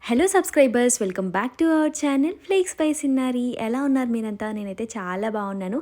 Hello subscribers, welcome back to our channel flakes by Sinnari. ఎలా ఉన్నారు మీరంతా? నేనైతే చాలా బాగున్నాను.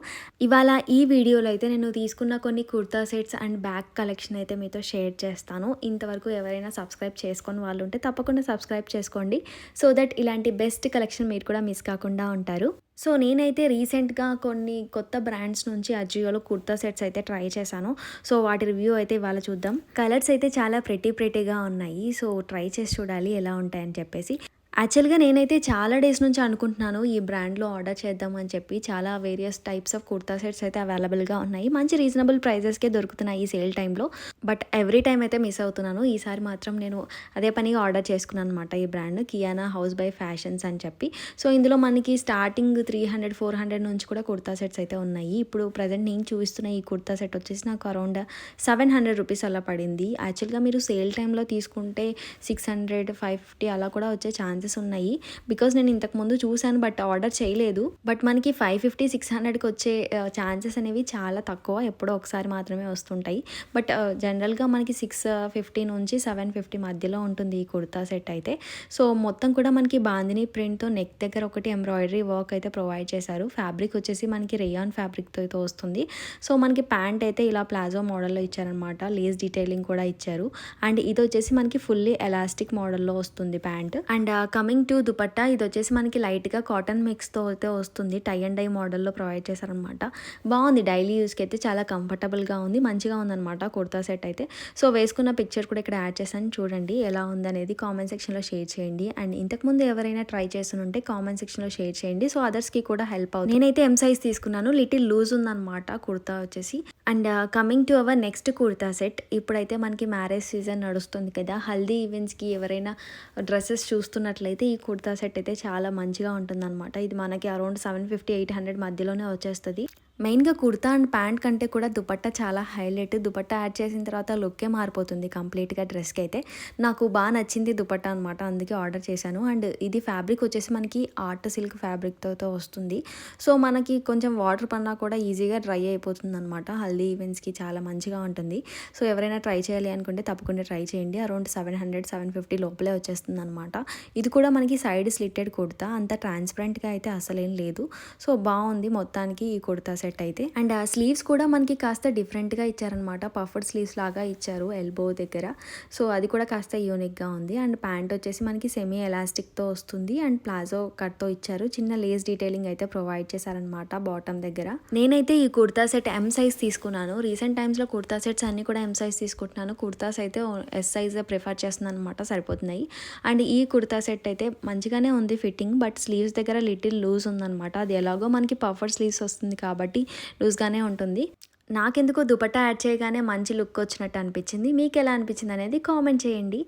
ఇవాళ ఈ వీడియోలో అయితే నేను తీసుకున్న కొన్ని kurta sets and bag collection అయితే మీతో షేర్ చేస్తాను. ఇంతవరకు ఎవరైనా సబ్స్క్రైబ్ చేసుకొని వాళ్ళు ఉంటే తప్పకుండా సబ్స్క్రైబ్ చేసుకోండి, సో దట్ ఇలాంటి బెస్ట్ కలెక్షన్ మీరు కూడా మిస్ కాకుండా ఉంటారు. సో నేనైతే రీసెంట్గా కొన్ని కొత్త బ్రాండ్స్ నుంచి అజియోలో కుర్తా సెట్స్ అయితే ట్రై చేశాను. సో వాటి రివ్యూ అయితే ఇవాళ చూద్దాం. కలర్స్ అయితే చాలా ప్రెటీగా ఉన్నాయి. సో ట్రై చేసి చూడాలి ఎలా ఉంటాయని చెప్పేసి. యాక్చువల్గా నేనైతే చాలా డేస్ నుంచి అనుకుంటున్నాను ఈ బ్రాండ్లో ఆర్డర్ చేద్దామని చెప్పి. చాలా various types of kurta sets అయితే అవైలబుల్గా ఉన్నాయి. మంచి రీజనబుల్ ప్రైజెస్కే దొరుకుతున్నాయి ఈ సేల్ టైంలో. బట్ ఎవ్రీ టైం అయితే మిస్ అవుతున్నాను. ఈసారి మాత్రం నేను అదే పనిగా ఆర్డర్ చేసుకున్నాను అనమాట. ఈ brand Kiana house by fashions అని చెప్పి. సో ఇందులో మనకి స్టార్టింగ్ 300-400 నుంచి కూడా కుర్తా సెట్స్ అయితే ఉన్నాయి. ఇప్పుడు ప్రజెంట్ నేను చూపిస్తున్న ఈ కుర్తా సెట్ వచ్చేసి నాకు అరౌండ్ 700 రూపీస్ అలా పడింది. యాక్చువల్గా మీరు సేల్ టైంలో తీసుకుంటే 600-550 అలా కూడా వచ్చే ఛాన్సెస్ ఉన్నాయి. బికాజ్ నేను ఇంతకుముందు చూశాను బట్ ఆర్డర్ చేయలేదు. బట్ మనకి 550-600కి వచ్చే ఛాన్సెస్ అనేవి చాలా తక్కువ. ఎప్పుడో ఒకసారి మాత్రమే వస్తుంటాయి. బట్ జనరల్గా మనకి 650 నుంచి 750 మధ్యలో ఉంటుంది ఈ కుర్తా సెట్ అయితే. సో మొత్తం కూడా మనకి బాందిని ప్రింట్తో నెక్ దగ్గర ఒకటి ఎంబ్రాయిడరీ వర్క్ అయితే ప్రొవైడ్ చేశారు. ఫ్యాబ్రిక్ వచ్చేసి మనకి రేయాన్ ఫ్యాబ్రిక్తో అయితే వస్తుంది. సో మనకి ప్యాంట్ అయితే ఇలా ప్లాజో మోడల్లో ఇచ్చారనమాట. లేస్ డీటెయిలింగ్ కూడా ఇచ్చారు. అండ్ ఇది వచ్చేసి మనకి ఫుల్లీ ఎలాస్టిక్ మోడల్లో వస్తుంది pant. And coming to dupatta, ఇది వచ్చేసి మనకి లైట్గా కాటన్ మిక్స్తో అయితే వస్తుంది. టై అండ్ డై మోడల్లో ప్రొవైడ్ చేశారనమాట. బాగుంది, డైలీ యూస్కి అయితే చాలా కంఫర్టబుల్గా ఉంది, మంచిగా ఉందన్నమాట కుర్తా సెట్ అయితే. సో వేసుకున్న పిక్చర్ కూడా ఇక్కడ యాడ్ చేశాను, చూడండి ఎలా ఉందనేది కామెంట్ సెక్షన్లో షేర్ చేయండి. అండ్ ఇంతకుముందు ఎవరైనా ట్రై చేస్తుంటే కామెంట్ సెక్షన్లో షేర్ చేయండి, సో అదర్స్కి కూడా హెల్ప్ అవుతుంది. నేనైతే ఎం సైజ్ తీసుకున్నాను, లిటిల్ లూజ్ ఉందన్నమాట కుర్తా వచ్చేసి. And coming to our next kurta set. ఇప్పుడైతే మనకి మ్యారేజ్ సీజన్ నడుస్తుంది కదా, హల్దీ ఈవెంట్స్కి ఎవరైనా డ్రెస్సెస్ చూస్తున్నట్లయితే ఈ కుర్తా సెట్ అయితే చాలా మంచిగా ఉంటుందన్నమాట. ఇది మనకి అరౌండ్ 750-800 మధ్యలోనే వచ్చేస్తుంది. మెయిన్గా కుర్తా అండ్ ప్యాంట్ కంటే కూడా దుపట్టా చాలా హైలైట్. దుపట్టా యాడ్ చేసిన తర్వాత లుక్కే మారిపోతుంది కంప్లీట్గా డ్రెస్కి అయితే. నాకు బాగా నచ్చింది దుపట్టా అనమాట, అందుకే ఆర్డర్ చేశాను. అండ్ ఇది ఫ్యాబ్రిక్ వచ్చేసి మనకి ఆర్ట్ సిల్క్ ఫ్యాబ్రిక్తో వస్తుంది. సో మనకి కొంచెం వాటర్ పన్నా కూడా ఈజీగా డ్రై అయిపోతుంది అనమాట. హల్దీ ఈవెంట్స్కి చాలా మంచిగా ఉంటుంది. సో ఎవరైనా ట్రై చేయాలి అనుకుంటే తప్పకుండా ట్రై చేయండి. అరౌండ్ 700-750 లోపలే వచ్చేస్తుంది అనమాట. ఇది కూడా మనకి సైడ్ స్లిట్టెడ్ కుర్తా, అంత ట్రాన్స్పరెంట్గా అయితే అసలేం లేదు. సో బాగుంది మొత్తానికి ఈ కుర్తా సెట్ అయితే. అండ్ ఆ స్లీవ్స్ కూడా మనకి కాస్త డిఫరెంట్గా ఇచ్చారనమాట. పఫ్డ్ స్లీవ్స్ లాగా ఇచ్చారు ఎల్బో దగ్గర. సో అది కూడా కాస్త యూనిక్గా ఉంది. అండ్ ప్యాంట్ వచ్చేసి మనకి సెమీ ఎలాస్టిక్తో వస్తుంది. అండ్ ప్లాజో కట్తో ఇచ్చారు. చిన్న లేస్ డీటెయిలింగ్ అయితే ప్రొవైడ్ చేశారనమాట బాటమ్ దగ్గర. నేనైతే ఈ కుర్తా సెట్ ఎం సైజ్ తీసుకున్నాను. రీసెంట్ టైమ్స్లో కుర్తా సెట్స్ అన్ని కూడా ఎం సైజ్ తీసుకుంటున్నాను. కుర్తాస్ అయితే ఎస్ సైజ్ ప్రిఫర్ చేస్తున్నాను అనమాట, సరిపోతున్నాయి. అండ్ ఈ కుర్తా సెట్ అయితే మంచిగానే ఉంది ఫిట్టింగ్, బట్ స్లీవ్స్ దగ్గర లిటిల్ లూజ్ ఉందన్నమాట. అది ఎలాగో మనకి పఫర్ స్లీవ్స్ వస్తుంది కాబట్టి లూజ్గానే ఉంటుంది. నాకెందుకో దుపట్టా యాడ్ చేయగానే మంచి లుక్ వచ్చినట్టు అనిపించింది. మీకు ఎలా అనిపించింది అనేది కామెంట్ చేయండి.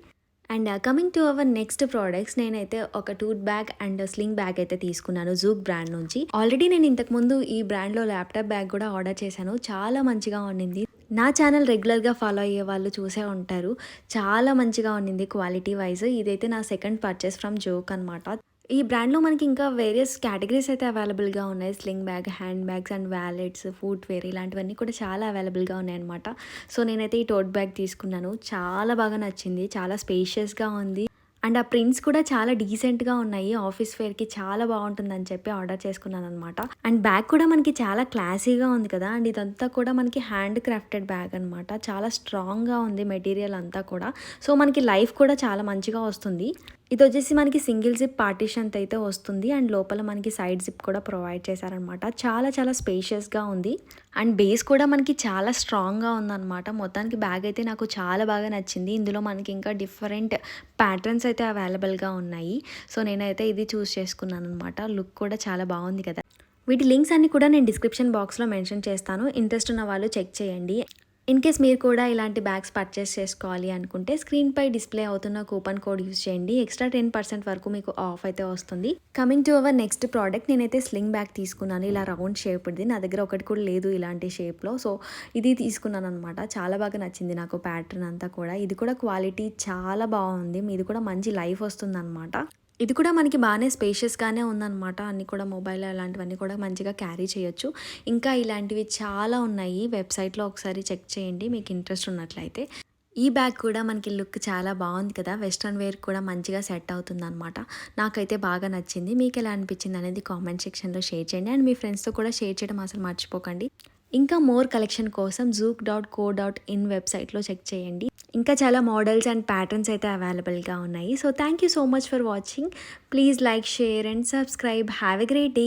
And coming to our next products, నేనైతే ఒక toot bag and sling bag అయితే తీసుకున్నాను జూక్ బ్రాండ్ నుంచి. ఆల్రెడీ నేను ఇంతకుముందు ఈ బ్రాండ్లో ల్యాప్టాప్ బ్యాగ్ కూడా ఆర్డర్ చేశాను, చాలా మంచిగా ఉండింది. నా ఛానల్ రెగ్యులర్గా ఫాలో అయ్యే వాళ్ళు చూసే ఉంటారు, చాలా మంచిగా ఉండింది క్వాలిటీ వైజ్. ఇదైతే నా సెకండ్ పర్చేస్ ఫ్రమ్ జోక్ అనమాట. ఈ బ్రాండ్లో మనకి ఇంకా వేరియస్ కేటగిరీస్ అయితే అవైలబుల్గా ఉన్నాయి. Sling bag, hand bags and wallets, footwear ఇలాంటివన్నీ కూడా చాలా అవైలబుల్గా ఉన్నాయన్నమాట. సో నేనైతే ఈ టోట్ బ్యాగ్ తీసుకున్నాను, చాలా బాగా నచ్చింది, చాలా స్పేషియస్గా ఉంది. అండ్ ఆ ప్రింట్స్ కూడా చాలా డీసెంట్గా ఉన్నాయి. ఆఫీస్ వేర్కి చాలా బాగుంటుందని చెప్పి ఆర్డర్ చేసుకున్నాను అనమాట. అండ్ బ్యాగ్ కూడా మనకి చాలా క్లాసీగా ఉంది కదా. అండ్ ఇదంతా కూడా మనకి హ్యాండ్ క్రాఫ్టెడ్ బ్యాగ్ అనమాట. చాలా స్ట్రాంగ్గా ఉంది మెటీరియల్ అంతా కూడా. సో మనకి లైఫ్ కూడా చాలా మంచిగా వస్తుంది. ఇది వచ్చేసి మనకి సింగిల్ జిప్ పార్టీషన్ అయితే వస్తుంది. అండ్ లోపల మనకి సైడ్ జిప్ కూడా ప్రొవైడ్ చేశారనమాట. చాలా చాలా స్పేషియస్గా ఉంది. అండ్ బేస్ కూడా మనకి చాలా స్ట్రాంగ్గా ఉందన్నమాట. మొత్తానికి బ్యాగ్ అయితే నాకు చాలా బాగా నచ్చింది. ఇందులో మనకి ఇంకా డిఫరెంట్ ప్యాటర్న్స్ అయితే అవైలబుల్గా ఉన్నాయి. సో నేనైతే ఇది చూస్ చేసుకున్నాను అనమాట. లుక్ కూడా చాలా బాగుంది కదా. వీటి లింక్స్ అన్ని కూడా నేను డిస్క్రిప్షన్ బాక్స్లో మెన్షన్ చేస్తాను, ఇంట్రెస్ట్ ఉన్న వాళ్ళు చెక్ చేయండి. ఇన్ కేస్ మీరు కూడా ఇలాంటి బ్యాగ్స్ పర్చేస్ చేసుకోవాలి అనుకుంటే స్క్రీన్పై డిస్ప్లే అవుతున్న కూపన్ కోడ్ యూస్ చేయండి. ఎక్స్ట్రా 10% వరకు మీకు ఆఫ్ అయితే వస్తుంది. Coming to our next product, నేనైతే స్లింగ్ బ్యాగ్ తీసుకున్నాను. ఇలా రౌండ్ షేప్ది, నా దగ్గర ఒకటి కూడా లేదు ఇలాంటి షేప్లో. సో ఇది తీసుకున్నాను అనమాట. చాలా బాగా నచ్చింది నాకు ప్యాటర్న్ అంతా కూడా. ఇది కూడా క్వాలిటీ చాలా బాగుంది, ఇది కూడా మంచి లైఫ్ వస్తుంది అనమాట. ఇది కూడా మనకి బాగానే స్పేషియస్గానే ఉందన్నమాట. అన్నీ కూడా మొబైల్ అలాంటివన్నీ కూడా మంచిగా క్యారీ చేయొచ్చు. ఇంకా ఇలాంటివి చాలా ఉన్నాయి, వెబ్సైట్లో ఒకసారి చెక్ చేయండి మీకు ఇంట్రెస్ట్ ఉన్నట్లయితే. ఈ బ్యాగ్ కూడా మనకి లుక్ చాలా బాగుంది కదా, వెస్ట్రన్ వేర్ కూడా మంచిగా సెట్ అవుతుందన్నమాట. నాకైతే బాగా నచ్చింది. మీకు ఎలా అనిపించింది అనేది కామెంట్ సెక్షన్లో షేర్ చేయండి. అండ్ మీ ఫ్రెండ్స్తో కూడా షేర్ చేయడం అసలు మర్చిపోకండి. ఇంకా మోర్ కలెక్షన్ కోసం zook.co.in వెబ్సైట్లో చెక్ చేయండి. ఇంకా చాలా మోడల్స్ అండ్ ప్యాటర్న్స్ అయితే అవైలబుల్గా ఉన్నాయి. So thank you so much for watching. Please like, share and subscribe. Have a great day.